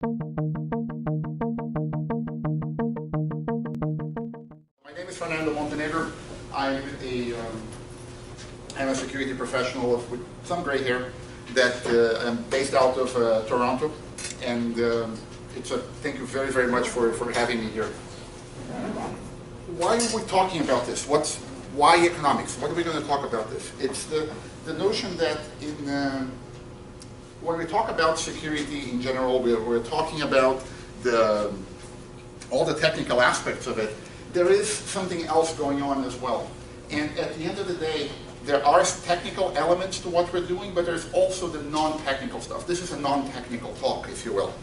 My name is Fernando Montenegro. I'm a security professional with some gray hair that I'm based out of Toronto, and thank you very, very much for having me here. Why are we talking about this? Why economics? What are we going to talk about this? It's the notion that when we talk about security in general, we're talking about all the technical aspects of it. There is something else going on as well. And at the end of the day, there are technical elements to what we're doing, but there's also the non-technical stuff. This is a non-technical talk, if you will.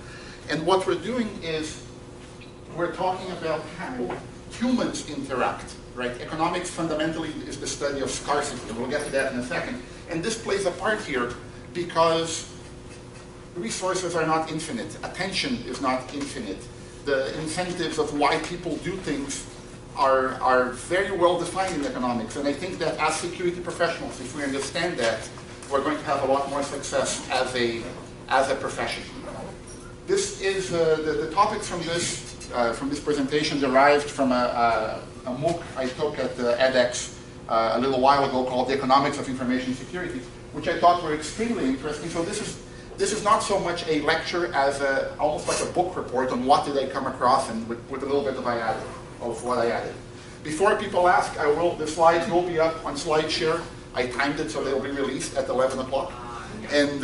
And what we're doing is we're talking about how humans interact, right? Economics fundamentally is the study of scarcity, and we'll get to that in a second. And this plays a part here because resources are not infinite. Attention is not infinite. The incentives of why people do things are very well defined in economics. And I think that as security professionals, if we understand that, we're going to have a lot more success as a profession. This is the topics from this presentation derived from a MOOC I took at edX a little while ago called The Economics of Information Security, which I thought were extremely interesting. So this is not so much a lecture as almost like a book report on what did I come across, and with a little bit of what I added. Before people ask, the slides will be up on SlideShare. I timed it so they'll be released at 11 o'clock. And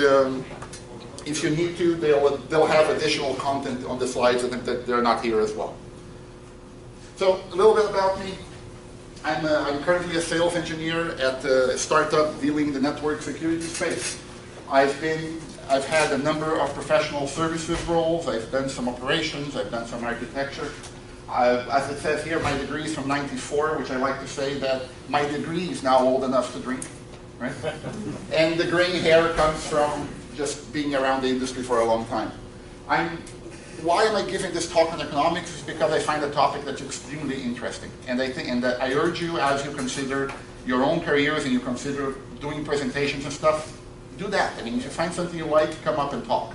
if you need to, they'll have additional content on the slides that they're not here as well. So a little bit about me. I'm currently a sales engineer at a startup dealing in the network security space. I've had a number of professional services roles. I've done some operations. I've done some architecture. As it says here, my degree is from '94, which I like to say that my degree is now old enough to drink, right? And the gray hair comes from just being around the industry for a long time. Why am I giving this talk on economics? Is because I find a topic that's extremely interesting, and I urge you, as you consider your own careers and you consider doing presentations and stuff, do that. I mean, if you find something you like, come up and talk.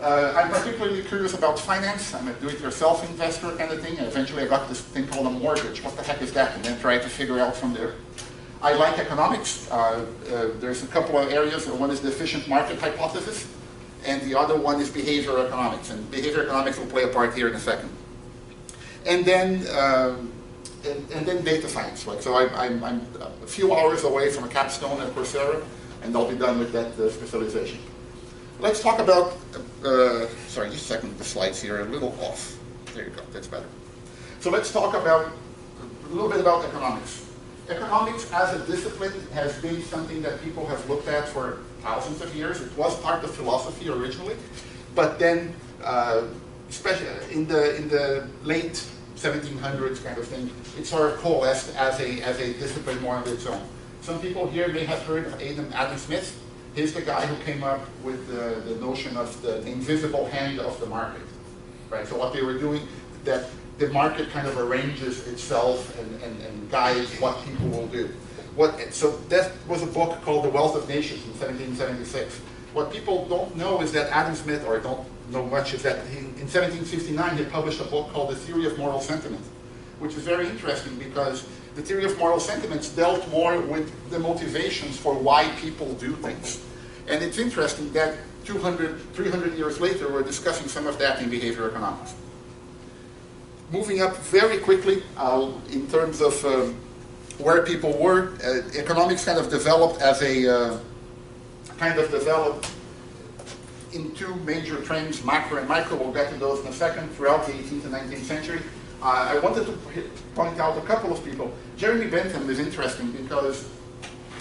I'm particularly curious about finance. I'm a do-it-yourself investor kind of thing. And eventually I got this thing called a mortgage. What the heck is that? And then tried to figure out from there. I like economics. There's a couple of areas. One is the efficient market hypothesis, and the other one is behavioral economics. And behavioral economics will play a part here in a second. And then data science. Right? So I'm a few hours away from a capstone at Coursera, and I'll be done with that specialization. Let's talk about, sorry, just a second, the slides here are a little off. There you go, that's better. So let's talk about a little bit about economics. Economics as a discipline has been something that people have looked at for thousands of years. It was part of philosophy originally, but then, especially in the late 1700s kind of thing, it sort of coalesced as a discipline more of its own. Some people here may have heard of Adam Smith. He's the guy who came up with the notion of the invisible hand of the market, right? So what they were doing, that the market kind of arranges itself and guides what people will do. So that was a book called The Wealth of Nations in 1776. What people don't know is that Adam Smith, or don't know much, is that in 1759 he published a book called The Theory of Moral Sentiment, which is very interesting because the theory of moral sentiments dealt more with the motivations for why people do things. And it's interesting that 300 years later, we're discussing some of that in behavioral economics. Moving up very quickly, in terms of where people were, economics kind of developed in two major trends, macro and micro. We'll get to those in a second, throughout the 18th and 19th century. I wanted to point out a couple of people. Jeremy Bentham is interesting because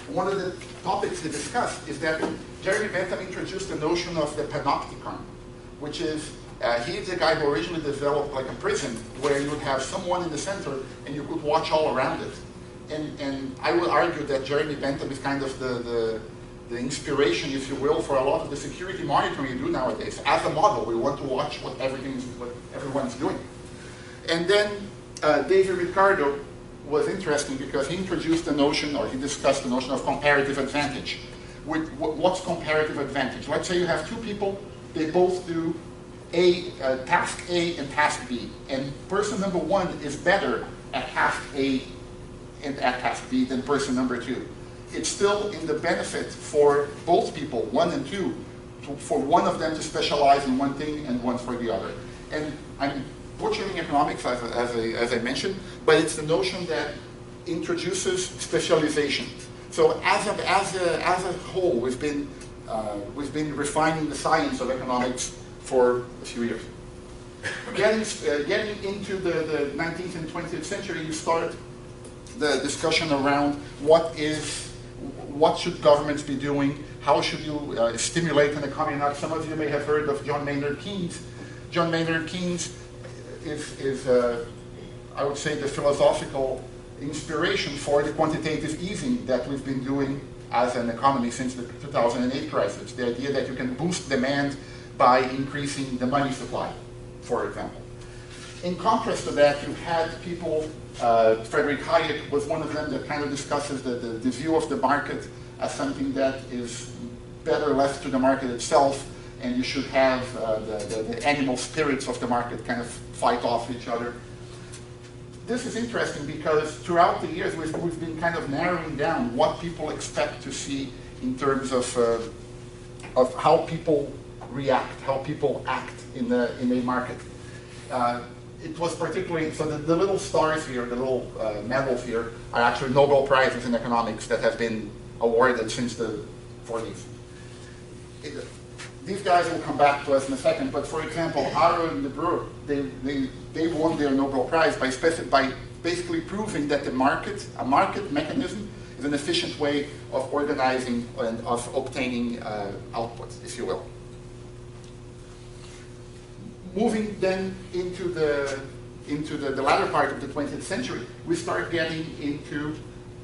one of the topics he discussed is that Jeremy Bentham introduced the notion of the panopticon, which is, he's the guy who originally developed like a prison where you would have someone in the center and you could watch all around it. And I would argue that Jeremy Bentham is kind of the inspiration, if you will, for a lot of the security monitoring you do nowadays. As a model, we want to watch what everyone's doing. And then David Ricardo was interesting because he introduced the notion, or he discussed the notion of comparative advantage. What's comparative advantage? Let's say you have two people, they both do task A and task B, and person number 1 is better at task A and at task B than person number 2. It's still in the benefit for both people, 1 and 2, for one of them to specialize in one thing and one for the other. And I'm butchering economics, as I mentioned, but it's the notion that introduces specialization. So as a whole, we've been refining the science of economics for a few years. Getting into the 19th and 20th century, you start the discussion around what should governments be doing, how should you stimulate an economy. Now, some of you may have heard of John Maynard Keynes. John Maynard Keynes is I would say, the philosophical inspiration for the quantitative easing that we've been doing as an economy since the 2008 crisis. The idea that you can boost demand by increasing the money supply, for example. In contrast to that, you had people, Frederick Hayek was one of them that kind of discusses the view of the market as something that is better left to the market itself, and you should have the animal spirits of the market kind of fight off each other. This is interesting because throughout the years we've been kind of narrowing down what people expect to see in terms of how people react, how people act in a market. It was particularly, so the little stars here, the little medals here, are actually Nobel Prizes in economics that have been awarded since the 40s. These guys will come back to us in a second, but for example, Harrow and DeBrugge, they won their Nobel Prize by basically proving that a market mechanism is an efficient way of organizing and of obtaining outputs, if you will. Moving then into the latter part of the 20th century, we start getting into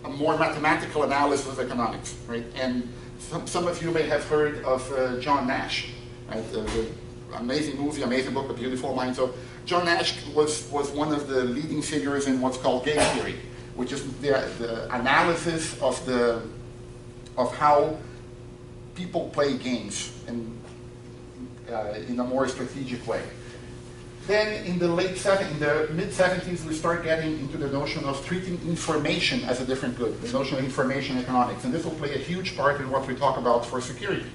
a more mathematical analysis of economics, right? And some of you may have heard of John Nash, right? The amazing movie, amazing book, A Beautiful Mind. So John Nash was one of the leading figures in what's called game theory, which is the analysis of how people play games and in a more strategic way. Then in the mid-70s, we start getting into the notion of treating information as a different good, the notion of information economics. And this will play a huge part in what we talk about for security.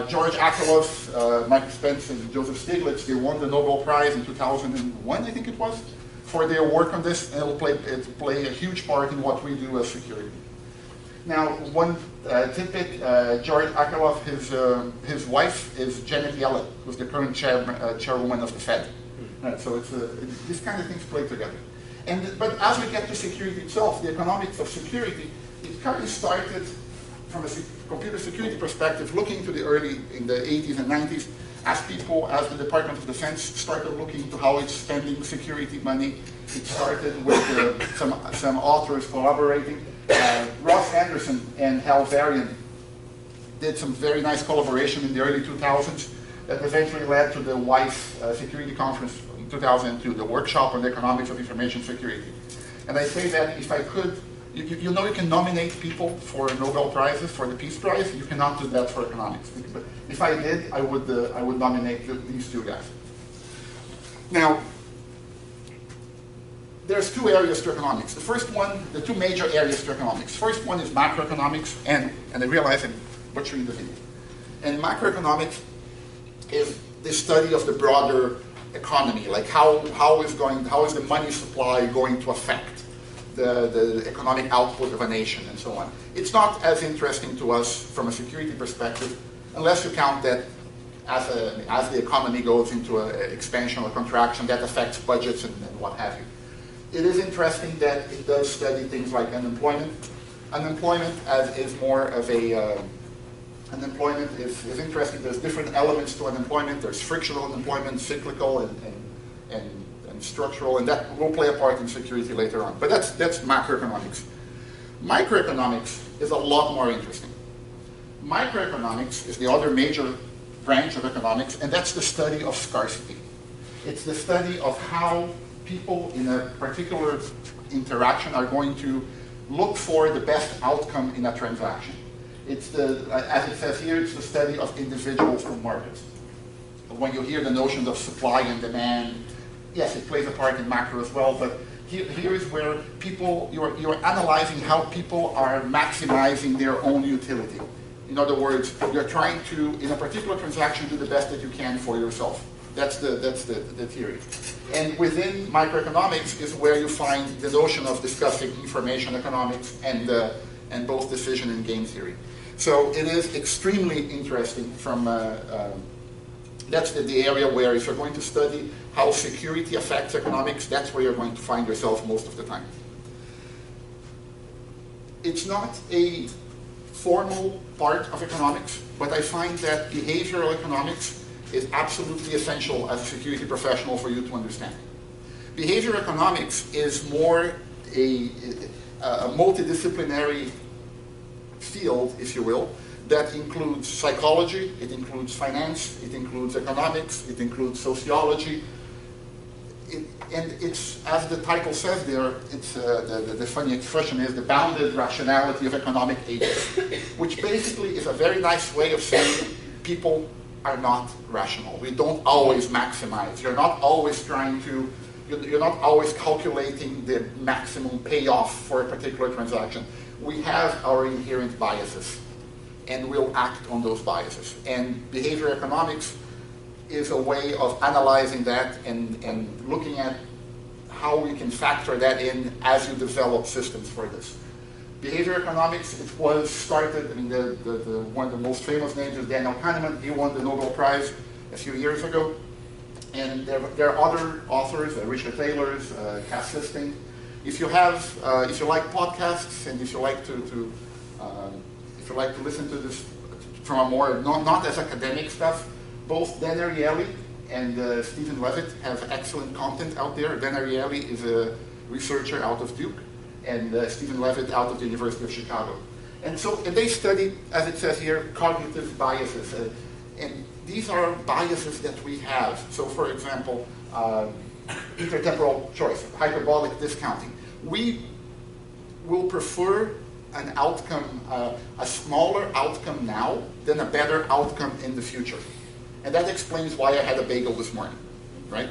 George Akerlof, Michael Spence, and Joseph Stiglitz, they won the Nobel Prize in 2001, I think it was, for their work on this, and it'll play a huge part in what we do as security. Now, one tidbit, George Akerlof, his wife is Janet Yellen, who's the current chairwoman of the Fed. Right, so these kind of things play together. But as we get to security itself, the economics of security, it kind of started from a computer security perspective, looking into in the 80s and 90s, as the Department of Defense started looking into how it's spending security money. It started with some authors collaborating. Ross Anderson and Hal Varian did some very nice collaboration in the early 2000s that eventually led to the WISE Security Conference in 2002, the Workshop on the Economics of Information Security. And I say that if I could, you know you can nominate people for Nobel Prizes, for the Peace Prize. You cannot do that for economics. But if I did, I would nominate these two guys. Now, there's two areas to economics. The first one, the two major areas to economics. First one is macroeconomics, and I realize I'm butchering the video. And macroeconomics is the study of the broader economy, like how is the money supply going to affect the economic output of a nation and so on. It's not as interesting to us from a security perspective, unless you count that as the economy goes into an expansion or contraction, that affects budgets and what have you. It is interesting that it does study things like unemployment. Unemployment is more of a, unemployment is interesting. There's different elements to unemployment. There's frictional unemployment, cyclical, and structural, and that will play a part in security later on. But that's macroeconomics. Microeconomics is a lot more interesting. Microeconomics is the other major branch of economics, and that's the study of scarcity. It's the study of how people in a particular interaction are going to look for the best outcome in a transaction. It's as it says here, it's the study of individuals and markets. when you hear the notions of supply and demand, yes, it plays a part in macro as well, but here is where you're analyzing how people are maximizing their own utility. In other words, you're trying to, in a particular transaction, do the best that you can for yourself. That's the theory. And within microeconomics is where you find the notion of discussing information economics and both decision and game theory. So it is extremely interesting from, that's the area where if you're going to study how security affects economics, that's where you're going to find yourself most of the time. It's not a formal part of economics, but I find that behavioral economics is absolutely essential as a security professional for you to understand. Behavioral economics is more a multidisciplinary field, if you will, that includes psychology, it includes finance, it includes economics, it includes sociology. And it's, as the title says there, it's, the funny expression is the bounded rationality of economic agents, which basically is a very nice way of saying people are not rational. We don't always maximize. You're not always trying to, you're not always calculating the maximum payoff for a particular transaction. We have our inherent biases, and we'll act on those biases. And behavioral economics is a way of analyzing that and looking at how we can factor that in as you develop systems for this. Behavior economics, it was started, I mean, one of the most famous names is Daniel Kahneman. He won the Nobel Prize a few years ago. And there are other authors, Richard Taylor's, Cass Sisting. If you like podcasts and if you like to listen to this from a more, not as academic stuff, both Dan Ariely and Stephen Levitt have excellent content out there. Dan Ariely is a researcher out of Duke, and Stephen Levitt out of the University of Chicago. And they study, as it says here, cognitive biases. And these are biases that we have. So for example, intertemporal choice, hyperbolic discounting. We will prefer an outcome, a smaller outcome now than a better outcome in the future. And that explains why I had a bagel this morning, right?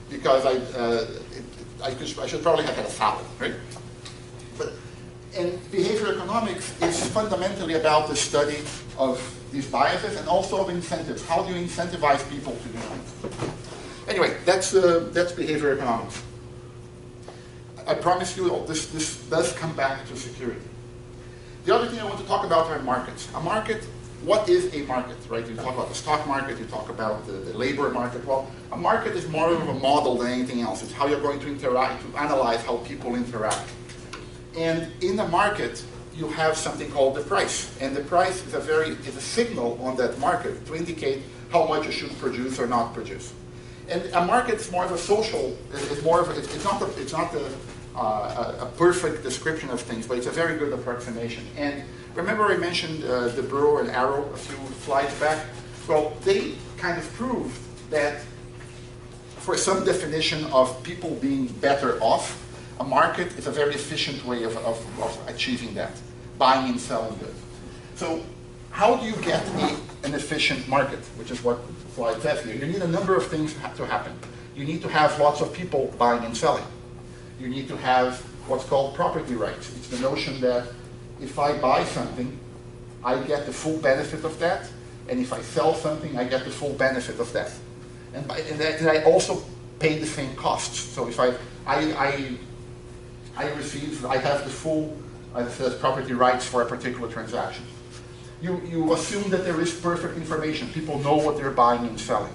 Because I should probably have had a salad, right? And behavioral economics is fundamentally about the study of these biases and also of incentives. How do you incentivize people to do things? Anyway, that's behavioral economics. I promise you this does come back to security. The other thing I want to talk about are markets. A market, what is a market, right? You talk about the stock market, you talk about the labor market. Well, a market is more of a model than anything else. It's how you're going to interact, to analyze how people interact. And in the market, you have something called the price. And the price is a signal on that market to indicate how much you should produce or not produce. And a market is more of a social, it's not a perfect description of things, but it's a very good approximation. And remember I mentioned the Burrow and Arrow a few slides back? Well, they kind of proved that for some definition of people being better off, a market is a very efficient way of achieving that, buying and selling goods. So how do you get an efficient market, which is what the slide says here? You need a number of things to happen. You need to have lots of people buying and selling. You need to have what's called property rights. It's the notion that if I buy something, I get the full benefit of that, and if I sell something, I get the full benefit of that. And I also pay the same costs. So if I have the full property rights for a particular transaction. You assume that there is perfect information. People know what they're buying and selling.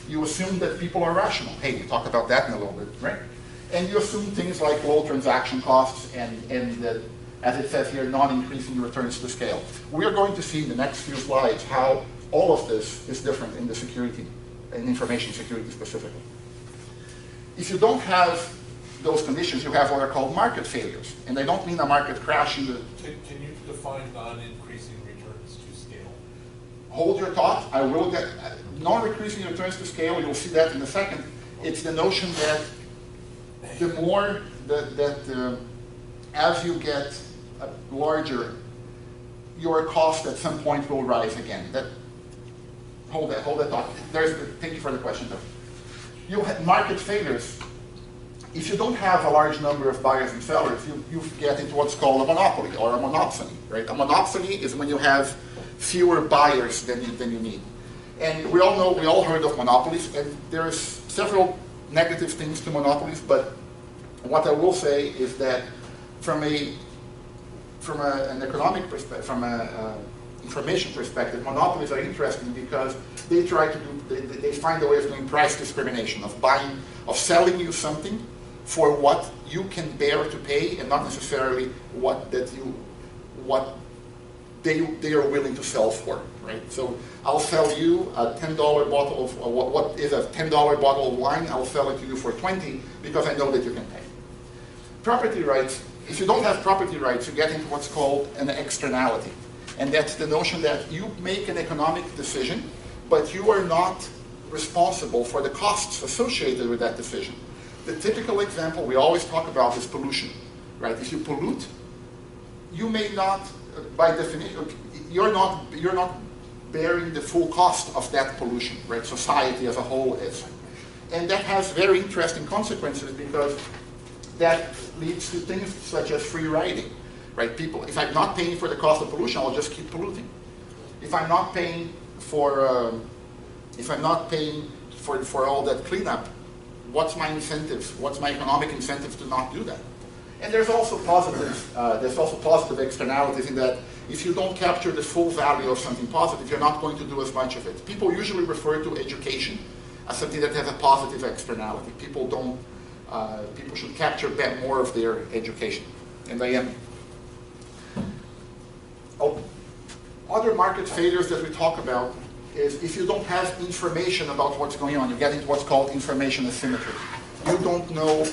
You assume that people are rational. Hey, we'll talk about that in a little bit, right? And you assume things like low transaction costs and as it says here, non-increasing returns to scale. We are going to see in the next few slides how all of this is different in the security, in information security specifically. If you don't have those conditions, you have what are called market failures. And they don't mean a market crash. Can you define non-increasing returns to scale? Hold your thought. I will get non-increasing returns to scale. You'll see that in a second. It's the notion that the more as you get larger, your cost at some point will rise again. hold that thought. Thank you for the question, though. You have market failures. If you don't have a large number of buyers and sellers, you get into what's called a monopoly or a monopsony, right? A monopsony is when you have fewer buyers than you need. And we all heard of monopolies, and there's several negative things to monopolies, but what I will say is that from an economic perspective, from an information perspective, monopolies are interesting because they they find a way of doing price discrimination, of selling you something for what you can bear to pay, and not necessarily what they are willing to sell for, right? So I'll sell you a $10 bottle of what is a $10 bottle of wine. I'll sell it to you for $20 because I know that you can pay. Property rights. If you don't have property rights, you get into what's called an externality, and that's the notion that you make an economic decision, but you are not responsible for the costs associated with that decision. The typical example we always talk about is pollution, right? If you pollute, you may not, by definition, you're not bearing the full cost of that pollution, right? Society as a whole is. And that has very interesting consequences because that leads to things such as free riding, right? People, if I'm not paying for the cost of pollution, I'll just keep polluting. If I'm not paying for all that cleanup, what's my incentive? What's my economic incentive to not do that? And there's also positive externalities in that if you don't capture the full value of something positive, you're not going to do as much of it. People usually refer to education as something that has a positive externality. People should capture more of their education, and I am. Other market failures that we talk about is if you don't have information about what's going on, you get into what's called information asymmetry. You don't know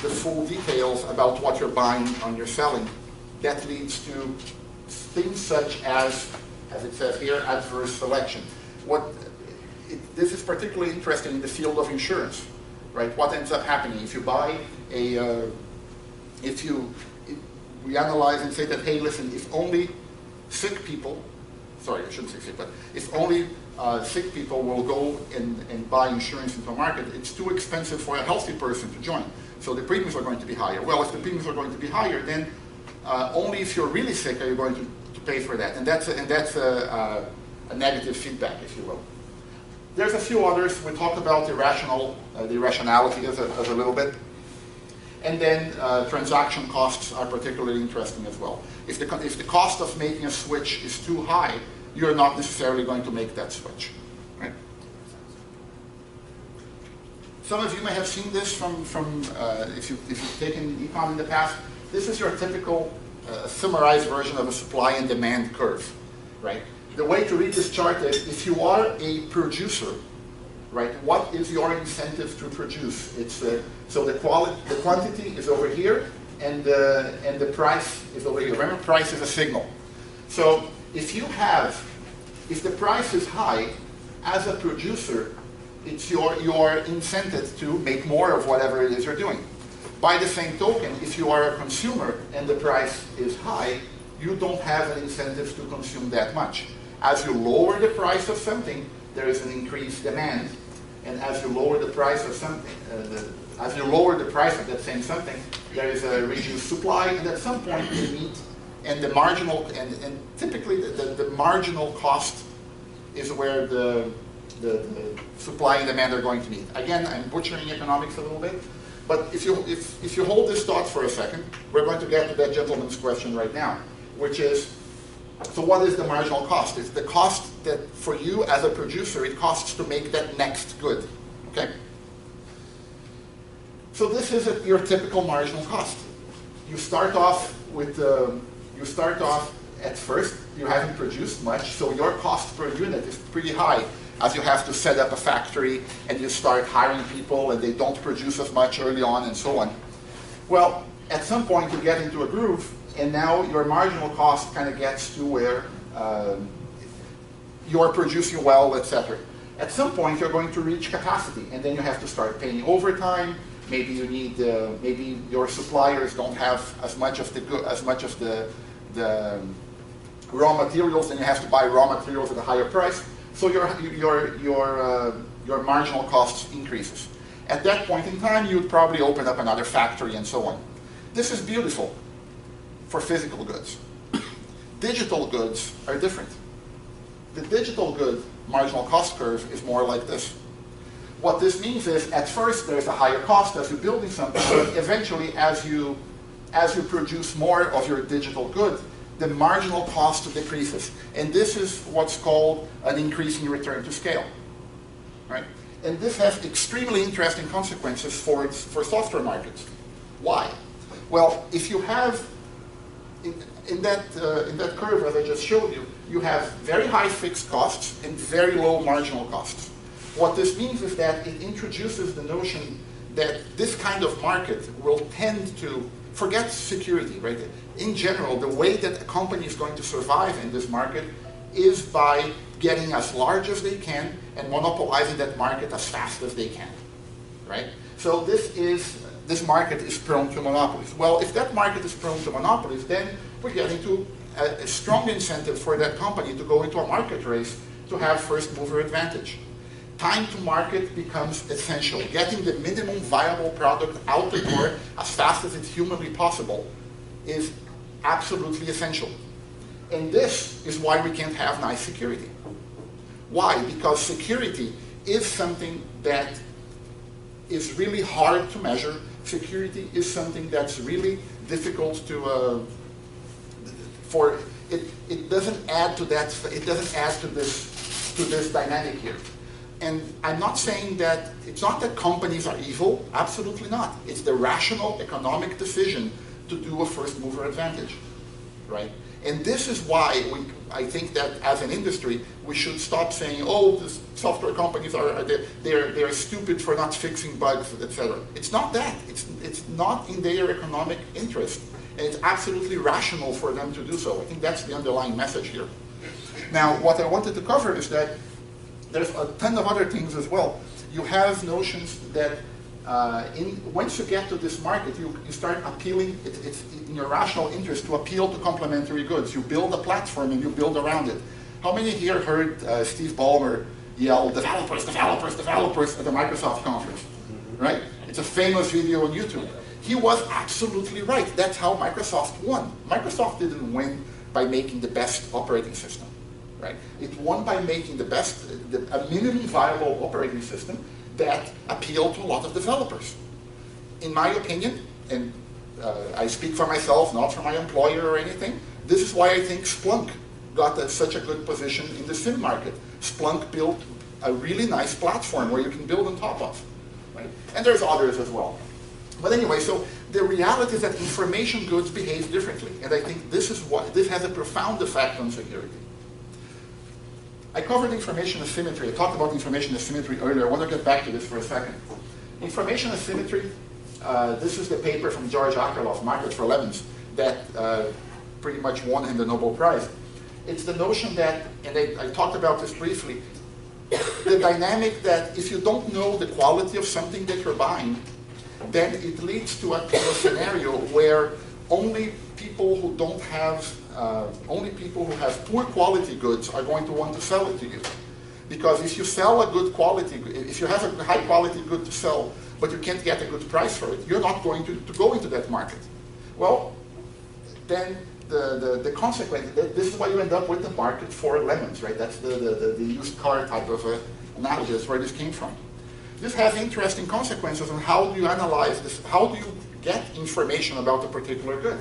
the full details about what you're buying and you're selling. That leads to things such as it says here, adverse selection. This is particularly interesting in the field of insurance, right? What ends up happening if you buy we analyze and say that, hey, listen, if only sick people, sorry, I shouldn't say sick, but if only sick people will go and buy insurance into a market, it's too expensive for a healthy person to join. So the premiums are going to be higher. Well, if the premiums are going to be higher, then only if you're really sick are you going to pay for that. And that's a negative feedback, if you will. There's a few others. We talked about the irrationality as a little bit. And then transaction costs are particularly interesting as well. If the cost of making a switch is too high, you're not necessarily going to make that switch. Right? Some of you may have seen this from if you've taken econ in the past. This is your typical summarized version of a supply and demand curve. Right? The way to read this chart is if you are a producer, right? What is your incentive to produce? It's so the quantity is over here, and the price is over here. Remember, price is a signal. So if the price is high, as a producer, it's you're incented to make more of whatever it is you're doing. By the same token, if you are a consumer and the price is high, you don't have an incentive to consume that much. As you lower the price of something, there is an increased demand, and as you lower the price of something, as you lower the price of that same something, there is a reduced supply, and at some point they meet, and the marginal, and typically the marginal cost is where the supply and demand are going to meet. Again, I'm butchering economics a little bit, but if you hold this thought for a second, we're going to get to that gentleman's question right now, which is, so what is the marginal cost? It's the cost that for you as a producer, it costs to make that next good, okay? So this is your typical marginal cost. You start off at first, you haven't produced much, so your cost per unit is pretty high as you have to set up a factory and you start hiring people and they don't produce as much early on and so on. Well, at some point you get into a groove, and now your marginal cost kind of gets to where you're producing well, etc. At some point, you're going to reach capacity, and then you have to start paying overtime. Maybe you need, maybe your suppliers don't have as much of the raw materials, and you have to buy raw materials at a higher price. So your marginal costs increases. At that point in time, you'd probably open up another factory and so on. This is beautiful for physical goods. Digital goods are different. The digital good marginal cost curve is more like this. What this means is, at first there's a higher cost as you're building something, but eventually as you produce more of your digital good, the marginal cost decreases. And this is what's called an increasing return to scale. Right? And this has extremely interesting consequences for software markets. Why? Well, if you have, in that curve as I just showed you, you have very high fixed costs and very low marginal costs. What this means is that it introduces the notion that this kind of market will tend to forget security, right? In general, the way that a company is going to survive in this market is by getting as large as they can and monopolizing that market as fast as they can, right? So this market is prone to monopolies. Well, if that market is prone to monopolies, then we're getting to a strong incentive for that company to go into a market race to have first mover advantage. Time to market becomes essential. Getting the minimum viable product out the door as fast as it's humanly possible is absolutely essential. And this is why we can't have nice security. Why? Because security is something that is really hard to measure. Security is something that's really difficult to it doesn't add to that. It doesn't add to this dynamic here. And I'm not saying that it's not that companies are evil. Absolutely not. It's the rational economic decision to do a first mover advantage, right? And this is why I think that as an industry, we should stop saying, oh, the software companies they're stupid for not fixing bugs, etc. It's not that. It's not in their economic interest. And it's absolutely rational for them to do so. I think that's the underlying message here. Now, what I wanted to cover is that there's a ton of other things as well. You have notions that once you get to this market, you start appealing, it's in your rational interest to appeal to complementary goods. You build a platform and you build around it. How many here heard Steve Ballmer yell, developers, developers, developers at the Microsoft conference, right? It's a famous video on YouTube. He was absolutely right. That's how Microsoft won. Microsoft didn't win by making the best operating system, right? It won by making a minimum viable operating system that appealed to a lot of developers. In my opinion, and I speak for myself, not for my employer or anything, this is why I think Splunk got such a good position in the SIM market. Splunk built a really nice platform where you can build on top of, right? And there's others as well. But anyway, so the reality is that information goods behave differently, and I think this has a profound effect on security. I covered information asymmetry. I talked about information asymmetry earlier. I want to get back to this for a second. Information asymmetry, this is the paper from George Akerlof, Markets for Lemons, that pretty much won him the Nobel Prize. It's the notion that, and I talked about this briefly, the dynamic that if you don't know the quality of something that you're buying, then it leads to a scenario where only people who have poor quality goods are going to want to sell it to you. Because if you sell a good quality, if you have a high quality good to sell, but you can't get a good price for it, you're not going to go into that market. Well, then the consequence, this is why you end up with the market for lemons, right? That's the used car type of analogy. That's where this came from. This has interesting consequences on how do you analyze this, how do you get information about a particular good.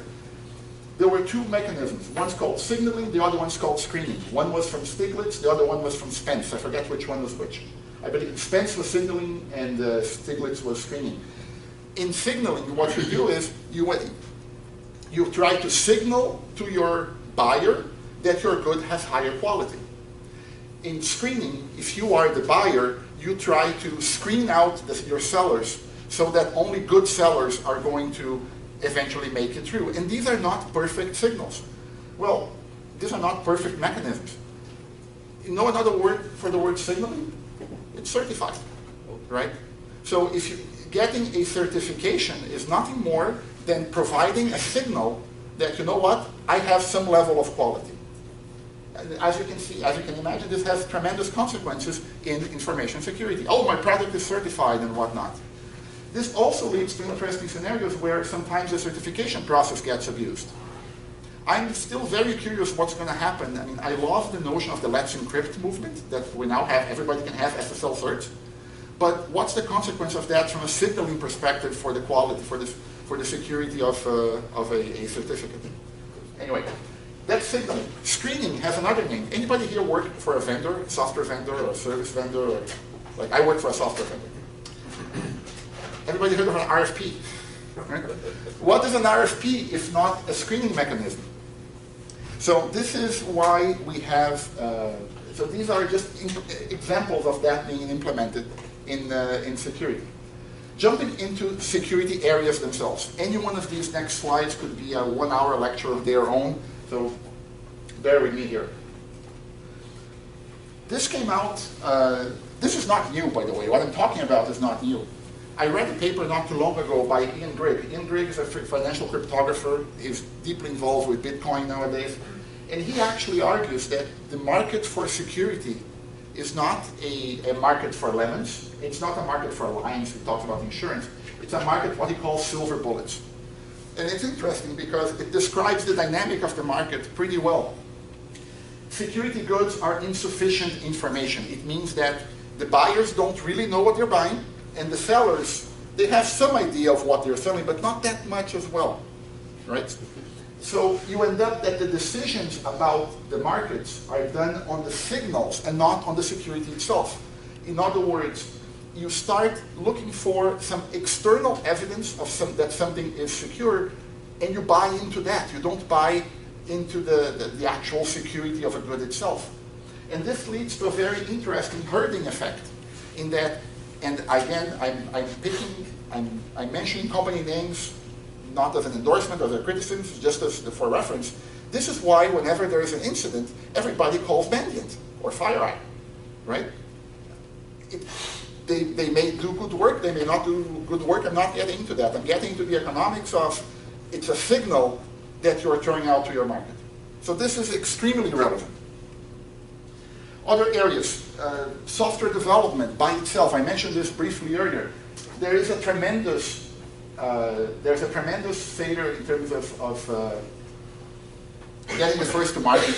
There were two mechanisms. One's called signaling, the other one's called screening. One was from Stiglitz, the other one was from Spence. I forget which one was which. I believe Spence was signaling and Stiglitz was screening. In signaling, what you do is you try to signal to your buyer that your good has higher quality. In screening, if you are the buyer, you try to screen out your sellers so that only good sellers are going to eventually make it through. And these are not perfect signals. Well, these are not perfect mechanisms. You know another word for the word signaling? It's certified, right? So getting a certification is nothing more than providing a signal that, you know what, I have some level of quality. As you can see, as you can imagine, this has tremendous consequences in information security. Oh, my product is certified and whatnot. This also leads to interesting scenarios where sometimes the certification process gets abused. I'm still very curious what's going to happen. I mean, I love the notion of the Let's Encrypt movement that we now have. Everybody can have SSL certs. But what's the consequence of that from a signaling perspective for the quality, for the security of a certificate? Anyway, that's signaling. Screening has another name. Anybody here work for a vendor, software vendor or service vendor? Or, like I work for a software vendor. Everybody heard of an RFP? Right? What is an RFP if not a screening mechanism? So this is why we have, so these are just examples of that being implemented in security. Jumping into security areas themselves. Any one of these next slides could be a 1-hour lecture of their own, so bear with me here. This came out, this is not new, by the way. What I'm talking about is not new. I read a paper not too long ago by Ian Grigg. Ian Grigg is a financial cryptographer. He's deeply involved with Bitcoin nowadays. And he actually argues that the market for security is not a market for lemons. It's not a market for lions. He talks about insurance. It's a market, what he calls silver bullets. And it's interesting because it describes the dynamic of the market pretty well. Security goods are insufficient information. It means that the buyers don't really know what they're buying, and the sellers, they have some idea of what they're selling, but not that much as well, right? So you end up that the decisions about the markets are done on the signals and not on the security itself. In other words, you start looking for some external evidence of that something is secure, and you buy into that. You don't buy into the actual security of a good itself. And this leads to a very interesting herding effect in that, and again, I'm mentioning company names not as an endorsement or as a criticism, just as for reference. This is why whenever there is an incident, everybody calls Mandiant or FireEye, right? They may do good work, they may not do good work. I'm not getting into that. I'm getting into the economics of it's a signal that you're throwing out to your market. So this is extremely relevant. Other areas, software development by itself. I mentioned this briefly earlier. There is a tremendous failure in terms of getting the first to market.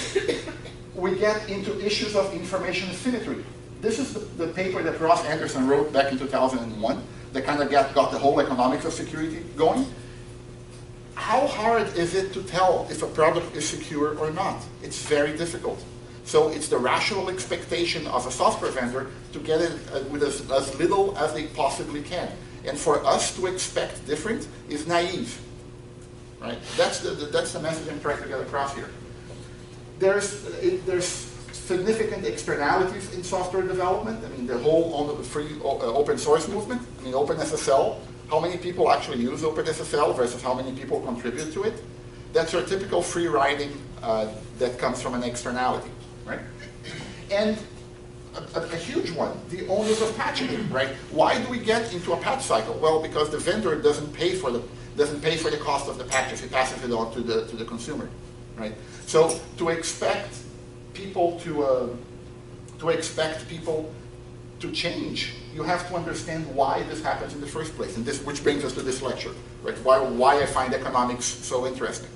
We get into issues of information asymmetry. This is the paper that Ross Anderson wrote back in 2001 that kind of got the whole economics of security going. How hard is it to tell if a product is secure or not? It's very difficult. So it's the rational expectation of a software vendor to get it with as little as they possibly can. And for us to expect different is naive, right? That's the message I'm trying to get across here. There's significant externalities in software development. I mean, the whole free open source movement. I mean, OpenSSL. How many people actually use OpenSSL versus how many people contribute to it? That's your typical free riding that comes from an externality, right? And a huge one, the onus of patching, right? Why do we get into a patch cycle? Well, because the vendor doesn't pay for the cost of the patches. He passes it on to the consumer, right? So to expect people to change, you have to understand why this happens in the first place, and which brings us to this lecture, right? Why I find economics so interesting.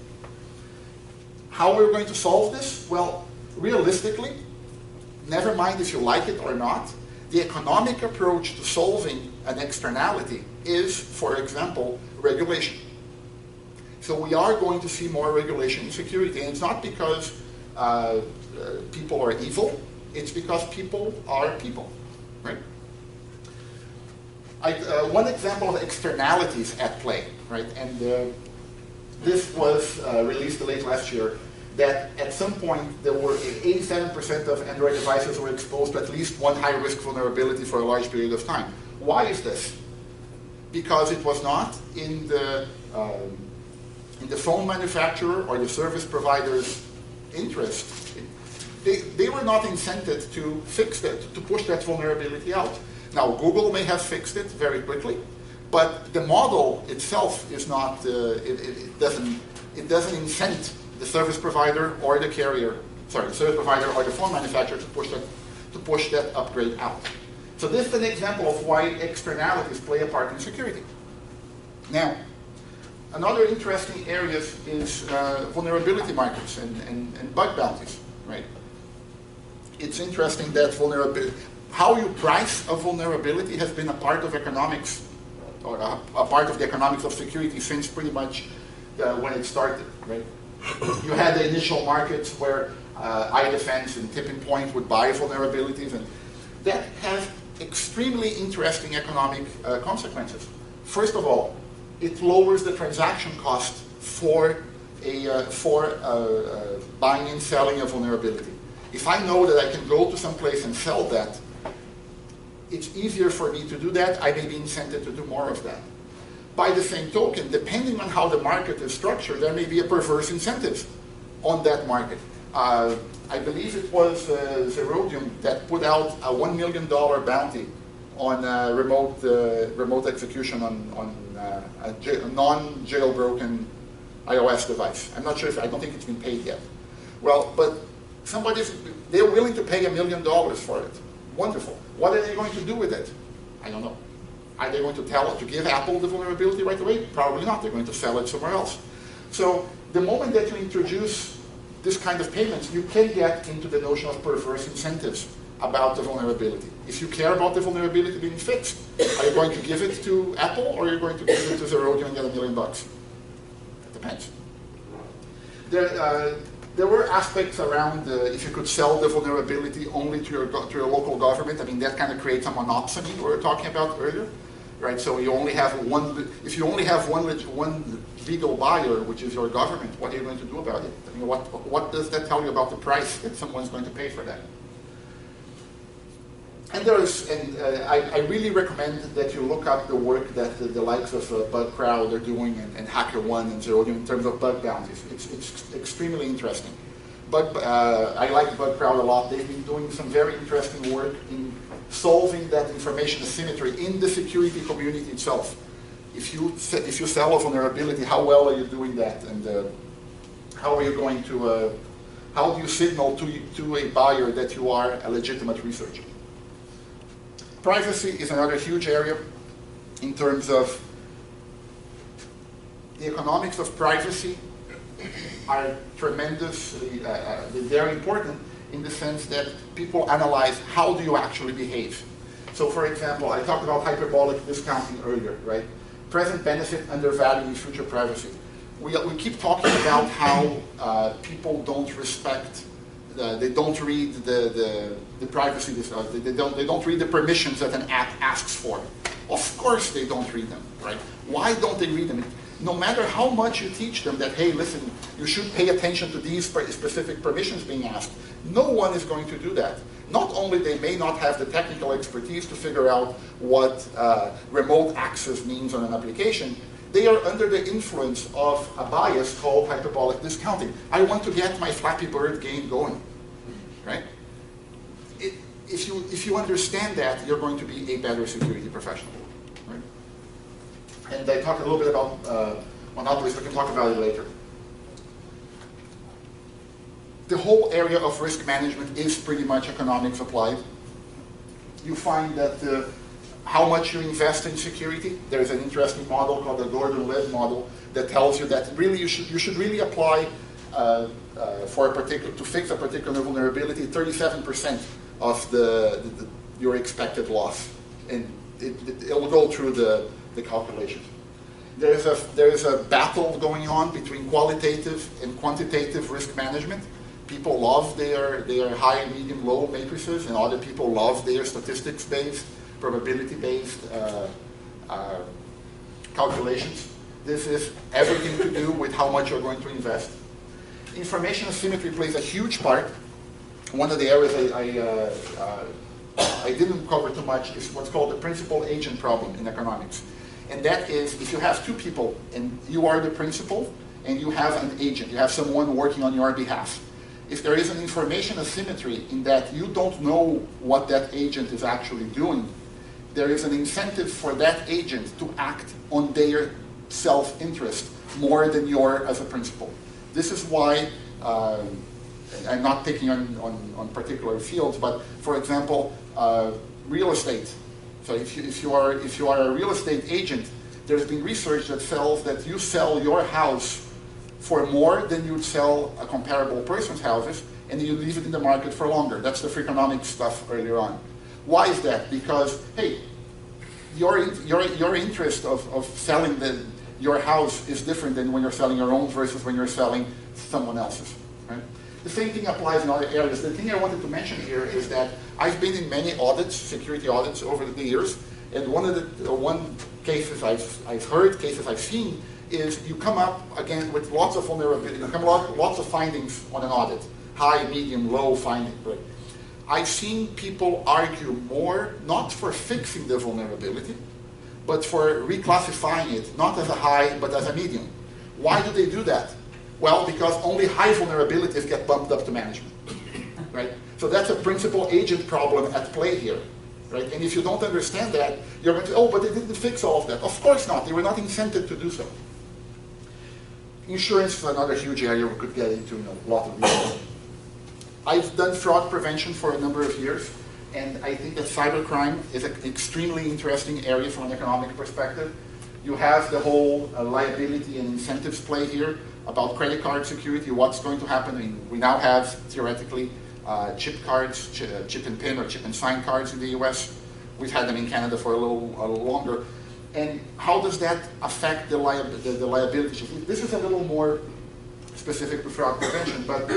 How we're going to solve this? Well, realistically, never mind if you like it or not, the economic approach to solving an externality is, for example, regulation. So we are going to see more regulation in security, and it's not because people are evil, it's because people are people, right? One example of externalities at play, right? And this was released late last year, that at some point there were 87% of Android devices were exposed to at least one high-risk vulnerability for a large period of time. Why is this? Because it was not in the phone manufacturer or the service provider's interest. They were not incented to fix that, to push that vulnerability out. Now, Google may have fixed it very quickly, but the model itself is not, it doesn't incent the service provider or the carrier service provider or the phone manufacturer to push that upgrade out. So this is an example of why externalities play a part in security. Now, another interesting area is vulnerability markets and bug bounties, right? It's interesting that how you price a vulnerability has been a part of economics, or a part of the economics of security since pretty much when it started, right? You had the initial markets where iDefense and Tipping Point would buy vulnerabilities, and that has extremely interesting economic consequences. First of all, it lowers the transaction cost for buying and selling a vulnerability. If I know that I can go to some place and sell that, it's easier for me to do that. I may be incented to do more of that. By the same token, depending on how the market is structured, there may be a perverse incentive on that market. I believe it was Zerodium that put out a $1 million bounty on remote execution on a non-jailbroken iOS device. I'm not sure I don't think it's been paid yet. Well, but they're willing to pay $1 million for it. Wonderful. What are they going to do with it? I don't know. Are they going to give Apple the vulnerability right away? Probably not. They're going to sell it somewhere else. So the moment that you introduce this kind of payments, you can get into the notion of perverse incentives about the vulnerability. If you care about the vulnerability being fixed, are you going to give it to Apple, or are you going to give it to Zerodium and get $1 million? It depends. There were aspects around if you could sell the vulnerability only to your local government. I mean, that kind of creates a monopsony we were talking about earlier, right? So you only have if you only have one legal buyer, which is your government, what are you going to do about it? I mean, what does that tell you about the price that someone's going to pay for that? And I really recommend that you look up the work that the likes of BugCrowd are doing and HackerOne and Zerodium in terms of bug bounties. It's extremely interesting. I like BugCrowd a lot. They've been doing some very interesting work in solving that information asymmetry in the security community itself. If you sell a vulnerability, how well are you doing that? And how are you going to, how do you signal to a buyer that you are a legitimate researcher? Privacy is another huge area in terms of the economics of privacy are tremendously, very important in the sense that people analyze how do you actually behave. So for example, I talked about hyperbolic discounting earlier, right? Present benefit undervaluing future privacy. We keep talking about how people don't respect, they don't read the privacy, they don't read the permissions that an app asks for. Of course they don't read them, right? Why don't they read them? No matter how much you teach them that, hey, listen, you should pay attention to these specific permissions being asked, no one is going to do that. Not only they may not have the technical expertise to figure out what remote access means on an application, they are under the influence of a bias called hyperbolic discounting. I want to get my Flappy Bird game going, right? If you understand that, you're going to be a better security professional, right? And I talked a little bit about monopolies, we can talk about it later. The whole area of risk management is pretty much economics applied. You find that how much you invest in security, there's an interesting model called the Gordon-Leb model that tells you that really you should really apply to fix a particular vulnerability 37% of your expected loss, and it will go through the calculations. There is a battle going on between qualitative and quantitative risk management. People love their high, medium, low matrices, and other people love their statistics-based, probability-based calculations. This is everything to do with how much you're going to invest. Information asymmetry plays a huge part. One of the areas I didn't cover too much is what's called the principal-agent problem in economics. And that is, if you have two people, and you are the principal, and you have an agent, you have someone working on your behalf. If there is an information asymmetry in that you don't know what that agent is actually doing, there is an incentive for that agent to act on their self-interest more than your as a principal. This is why I'm not picking on particular fields, but for example, real estate. So if you are a real estate agent, there's been research that says that you sell your house for more than you'd sell a comparable person's houses, and you leave it in the market for longer. That's the Freakonomics stuff earlier on. Why is that? Because, hey, your interest of selling your house is different than when you're selling your own versus when you're selling someone else's. Right? The same thing applies in other areas. The thing I wanted to mention here is that I've been in many audits, security audits over the years, and one cases I've heard, cases I've seen, is you come up again with lots of vulnerability, you come lots of findings on an audit, high, medium, low finding. Right? I've seen people argue more not for fixing the vulnerability, but for reclassifying it, not as a high, but as a medium. Why do they do that? Well, because only high vulnerabilities get bumped up to management, right? So that's a principal agent problem at play here, right? And if you don't understand that, you're going to say, oh, but they didn't fix all of that. Of course not. They were not incented to do so. Insurance is another huge area we could get into in a lot of detail. I've done fraud prevention for a number of years, and I think that cybercrime is an extremely interesting area from an economic perspective. You have the whole liability and incentives play here about credit card security, what's going to happen. I mean, we now have, theoretically, chip cards, chip and pin or chip and sign cards in the US. We've had them in Canada for a little longer. And how does that affect the liability? This is a little more specific to fraud prevention, but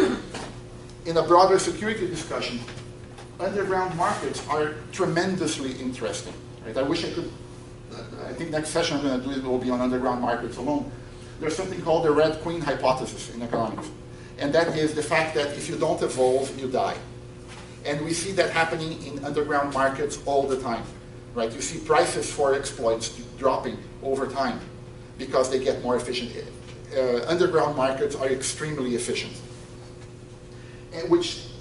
in a broader security discussion, underground markets are tremendously interesting. Right? I wish I could, I think next session I'm going to do it will be on underground markets alone. There's something called the Red Queen hypothesis in economics. And that is the fact that if you don't evolve, you die. And we see that happening in underground markets all the time. Right? You see prices for exploits dropping over time because they get more efficient. Underground markets are extremely efficient. And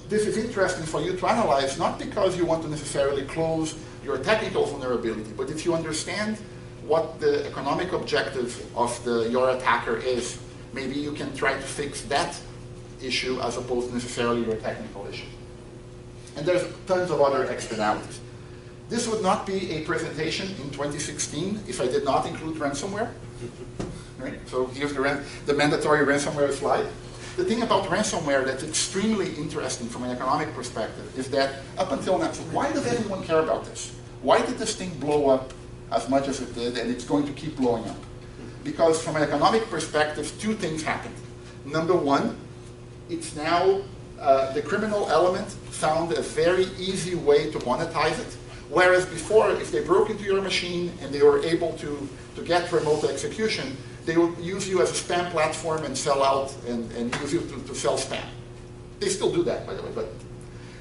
this is interesting for you to analyze, not because you want to necessarily close your technical vulnerability, but if you understand what the economic objective of your attacker is, maybe you can try to fix that issue as opposed to necessarily your technical issue. And there's tons of other externalities. This would not be a presentation in 2016 if I did not include ransomware. Right? So here's the mandatory ransomware slide. The thing about ransomware that's extremely interesting from an economic perspective is that up until now, so why does anyone care about this? Why did this thing blow up as much as it did, and it's going to keep blowing up? Because from an economic perspective, two things happened. Number one, it's now the criminal element found a very easy way to monetize it. Whereas before, if they broke into your machine and they were able to get remote execution, they would use you as a spam platform and sell out and use you to sell spam. They still do that, by the way, but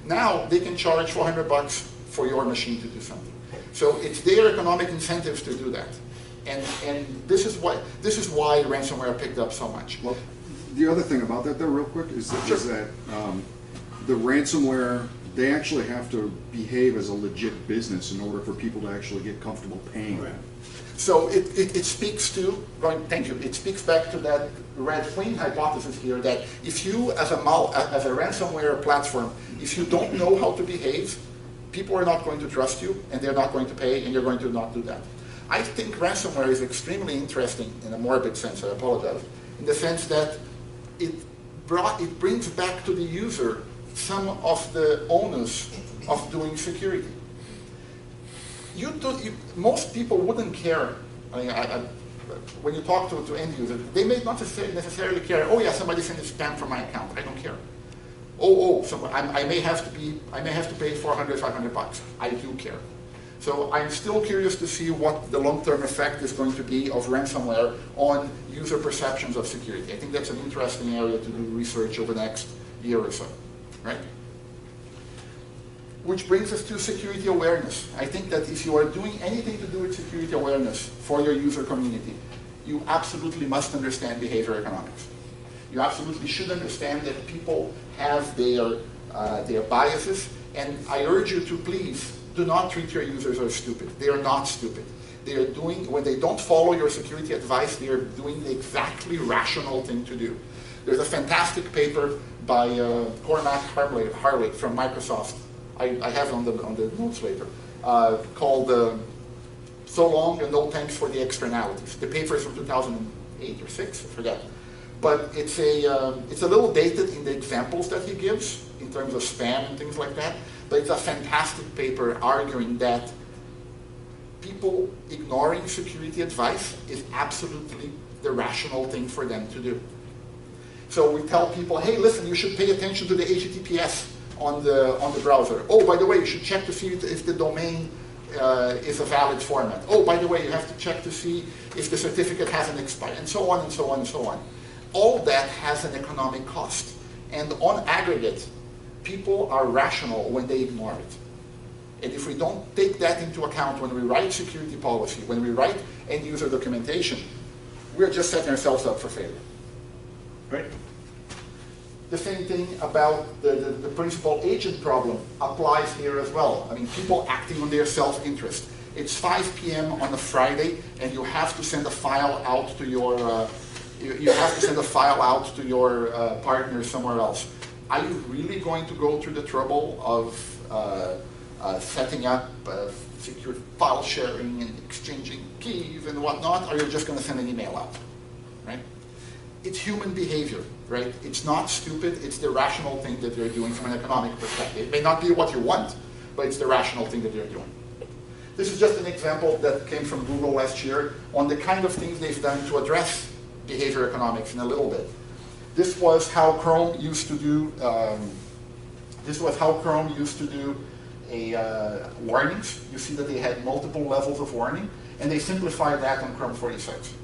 now they can charge $400 for your machine to do something. So it's their economic incentives to do that. And this is why ransomware picked up so much. Well, the other thing about that, though, real quick, is that the ransomware, they actually have to behave as a legit business in order for people to actually get comfortable paying. Right. So it speaks to, thank you, it speaks back to that Red Queen hypothesis here that if you, as a ransomware platform, if you don't know how to behave, people are not going to trust you, and they're not going to pay, and you're going to not do that. I think ransomware is extremely interesting in a morbid sense, I apologize, in the sense that it brings back to the user some of the onus of doing security. Most people wouldn't care. I mean, when you talk to end users, they may not necessarily care. Oh yeah, somebody sent a spam from my account. I don't care. I may have to pay $400, $500. I do care. So I'm still curious to see what the long-term effect is going to be of ransomware on user perceptions of security. I think that's an interesting area to do research over the next year or so, right? Which brings us to security awareness. I think that if you are doing anything to do with security awareness for your user community, you absolutely must understand behavior economics. You absolutely should understand that people have their biases, and I urge you to please do not treat your users as stupid. They are not stupid. They are doing, when they don't follow your security advice, they are doing the exactly rational thing to do. There's a fantastic paper by Cormac Harlett from Microsoft. I have it on the notes later, called So Long and No Thanks for the Externalities. The paper is from 2008 or 6, I forget. But it's a little dated in the examples that he gives in terms of spam and things like that. But it's a fantastic paper arguing that people ignoring security advice is absolutely the rational thing for them to do. So we tell people, hey, listen, you should pay attention to the HTTPS on the browser. Oh, by the way, you should check to see if the domain is a valid format. Oh, by the way, you have to check to see if the certificate hasn't expired, and so on and so on and so on. All that has an economic cost. And on aggregate, people are rational when they ignore it. And if we don't take that into account when we write security policy, when we write end-user documentation, we're just setting ourselves up for failure. Right? The same thing about the principal agent problem applies here as well. I mean, people acting on their self-interest. It's 5 p.m. on a Friday, and you have to send a file out to your partner somewhere else. Are you really going to go through the trouble of setting up secure file sharing and exchanging keys and whatnot, or you're just going to send an email out, right? It's human behavior, right? It's not stupid. It's the rational thing that you're doing from an economic perspective. It may not be what you want, but it's the rational thing that you're doing. This is just an example that came from Google last year on the kind of things they've done to address behavior economics in a little bit. This was how Chrome used to do. Warnings. You see that they had multiple levels of warning, and they simplified that on Chrome 46.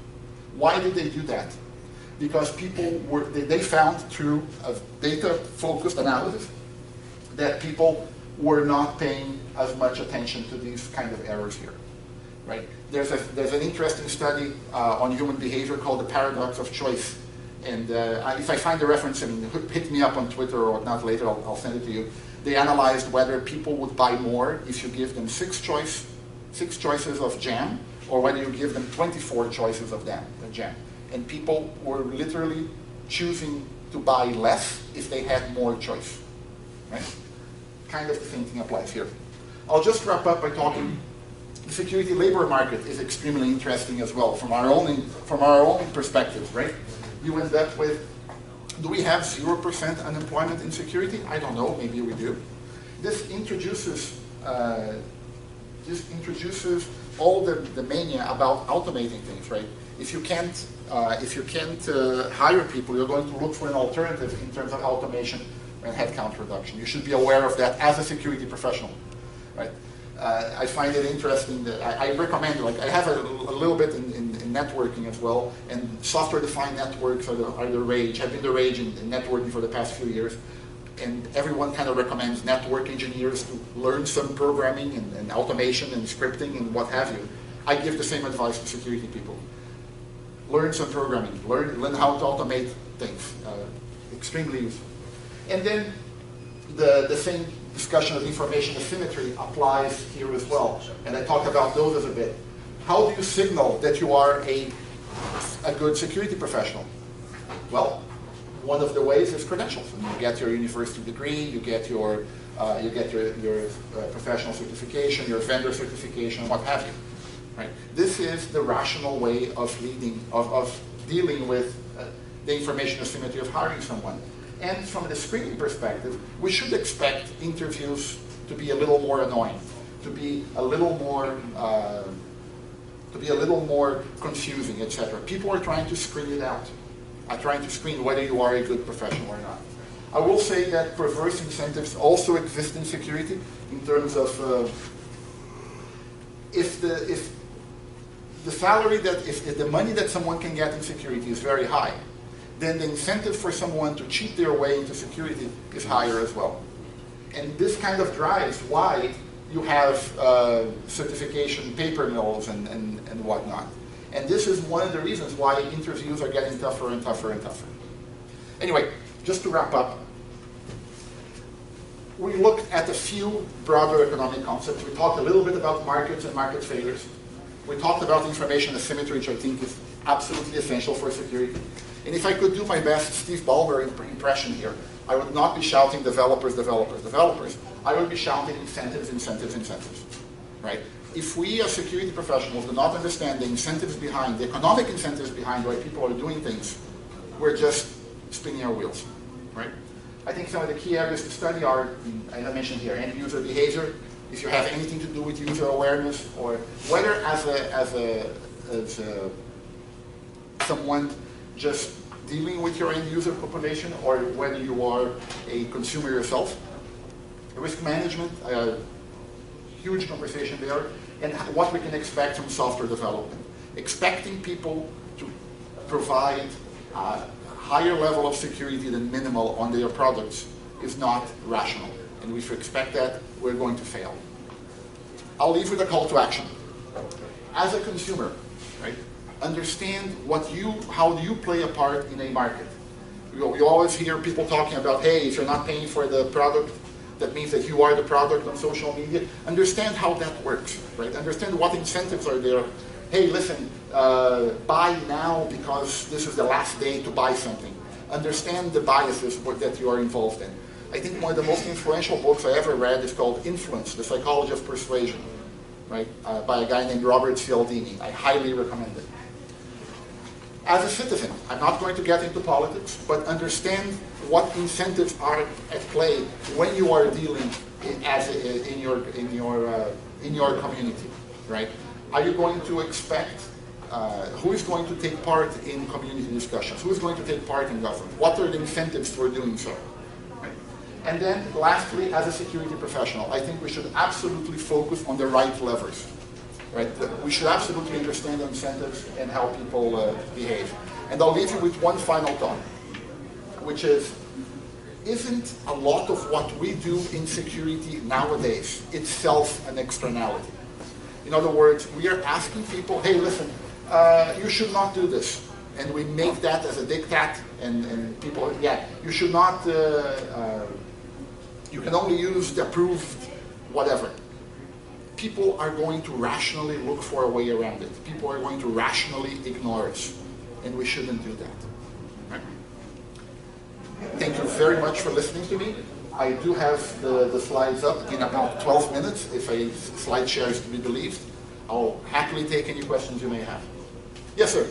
Why did they do that? Because they found through a data-focused analysis that people were not paying as much attention to these kind of errors here, right? There's an interesting study on human behavior called the paradox of choice. And if I find the reference, I mean, hit me up on Twitter or not later, I'll send it to you. They analyzed whether people would buy more if you give them six choices of jam, or whether you give them 24 choices of jam. And people were literally choosing to buy less if they had more choice, right? Kind of the same thing applies here. I'll just wrap up by talking. The security labor market is extremely interesting as well from our own perspective, right? You end up with, do we have 0% unemployment in security? I don't know, maybe we do. This introduces all the mania about automating things, right? If you can't hire people, you're going to look for an alternative in terms of automation and headcount reduction. You should be aware of that as a security professional, right? I find it interesting that I recommend, like I have a little bit in networking as well, and software-defined networks are the rage, have been the rage in networking for the past few years. And everyone kind of recommends network engineers to learn some programming and automation and scripting and what have you. I give the same advice to security people. Learn some programming, learn how to automate things. Extremely useful. And then the same discussion of information asymmetry applies here as well. And I talked about those a bit. How do you signal that you are a good security professional? Well, one of the ways is credentials. And you get your university degree, you get your professional certification, your vendor certification, what have you. Right? This is the rational way of dealing with the information asymmetry of hiring someone. And from the screening perspective, we should expect interviews to be a little more annoying, to be a little more confusing, etc. People are trying to screen it out. Are trying to screen whether you are a good professional or not. I will say that perverse incentives also exist in security in terms of if the money that someone can get in security is very high, then the incentive for someone to cheat their way into security is higher as well. And this kind of drives why you have certification paper mills and whatnot. And this is one of the reasons why interviews are getting tougher and tougher and tougher. Anyway, just to wrap up, we looked at a few broader economic concepts. We talked a little bit about markets and market failures. We talked about information asymmetry, which I think is absolutely essential for security. And if I could do my best Steve Ballmer impression here, I would not be shouting developers, developers, developers. I would be shouting incentives, incentives, incentives, right? If we as security professionals do not understand the incentives behind, the economic incentives behind why people are doing things, we're just spinning our wheels, right? I think some of the key areas to study are, as I mentioned here, end user behavior. If you have anything to do with user awareness, or whether as someone just dealing with your end user population, or whether you are a consumer yourself. Risk management, huge conversation there, and what we can expect from software development. Expecting people to provide a higher level of security than minimal on their products is not rational. And if we expect that, we're going to fail. I'll leave with a call to action. As a consumer, right, understand how you play a part in a market. We always hear people talking about, hey, if you're not paying for the product, that means that you are the product on social media. Understand how that works, right? Understand what incentives are there. Hey, listen, buy now because this is the last day to buy something. Understand the biases that you are involved in. I think one of the most influential books I ever read is called Influence, The Psychology of Persuasion, right? By a guy named Robert Cialdini. I highly recommend it. As a citizen, I'm not going to get into politics, but understand what incentives are at play when you are dealing in your community, right? Are you going to expect who is going to take part in community discussions? Who is going to take part in government? What are the incentives for doing so? Right? And then, lastly, as a security professional, I think we should absolutely focus on the right levers. Right? We should absolutely understand the incentives and how people behave. And I'll leave you with one final thought, which is, isn't a lot of what we do in security nowadays itself an externality? In other words, we are asking people, hey, listen, you should not do this. And we make that as a diktat, and people, yeah, you should not, you can only use the approved whatever. People are going to rationally look for a way around it. People are going to rationally ignore us, and we shouldn't do that. Right? Thank you very much for listening to me. I do have the slides up in about 12 minutes, if a slide share is to be believed. I'll happily take any questions you may have. Yes, sir?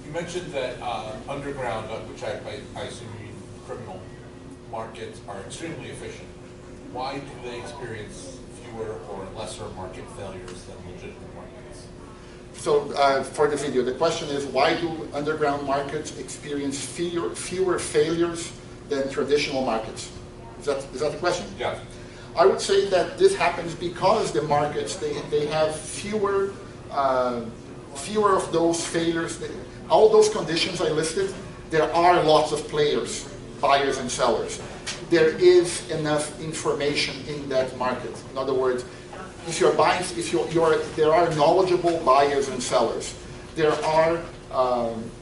You mentioned that underground, which I assume you mean criminal markets, are extremely efficient. Why do they experience fewer or lesser market failures than legitimate markets? So for the video, the question is, why do underground markets experience fewer failures than traditional markets? Is that the question? Yeah. I would say that this happens because the markets, they have fewer of those failures. All those conditions I listed, there are lots of players, buyers and sellers. There is enough information in that market. In other words, if you're buying, there are knowledgeable buyers and sellers. There are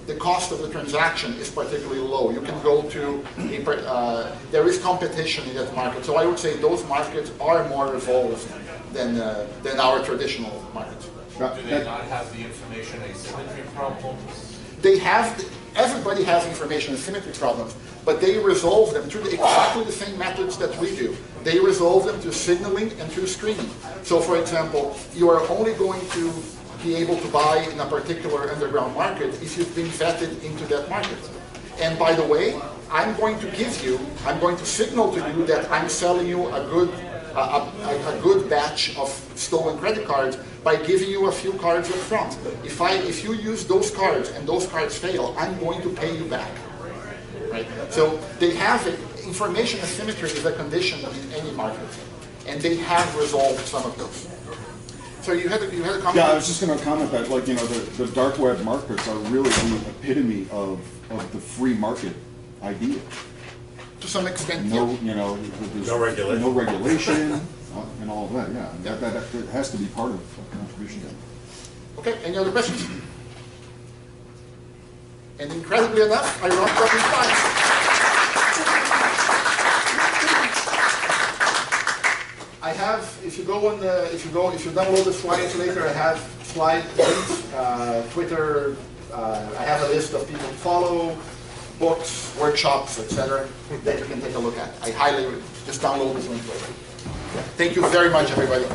the cost of the transaction is particularly low. You can go to there is competition in that market. So I would say those markets are more evolved than our traditional markets. Do they not have the information asymmetry problems? They have. Everybody has information asymmetry problems, but they resolve them through exactly the same methods that we do. They resolve them through signaling and through screening. So, for example, you are only going to be able to buy in a particular underground market if you've been vetted into that market. And by the way, I'm going to signal to you that I'm selling you a good batch of stolen credit cards by giving you a few cards up front. If you use those cards and those cards fail, I'm going to pay you back. Right? So they have it. Information asymmetry is a condition in any market, and they have resolved some of those. So you had a comment? Yeah, I was just going to comment that, like, the dark web markets are really the epitome of the free market idea. To some extent, no regulation. No regulation and all of that. Yeah, that has to be part of contribution. Okay. Any other questions? And incredibly enough, I wrote up in slides. I have, if you download the slides later, I have slide, Twitter. I have a list of people to follow, books, workshops, etc. that you can take a look at. I highly just download this link later. Thank you very much, everybody.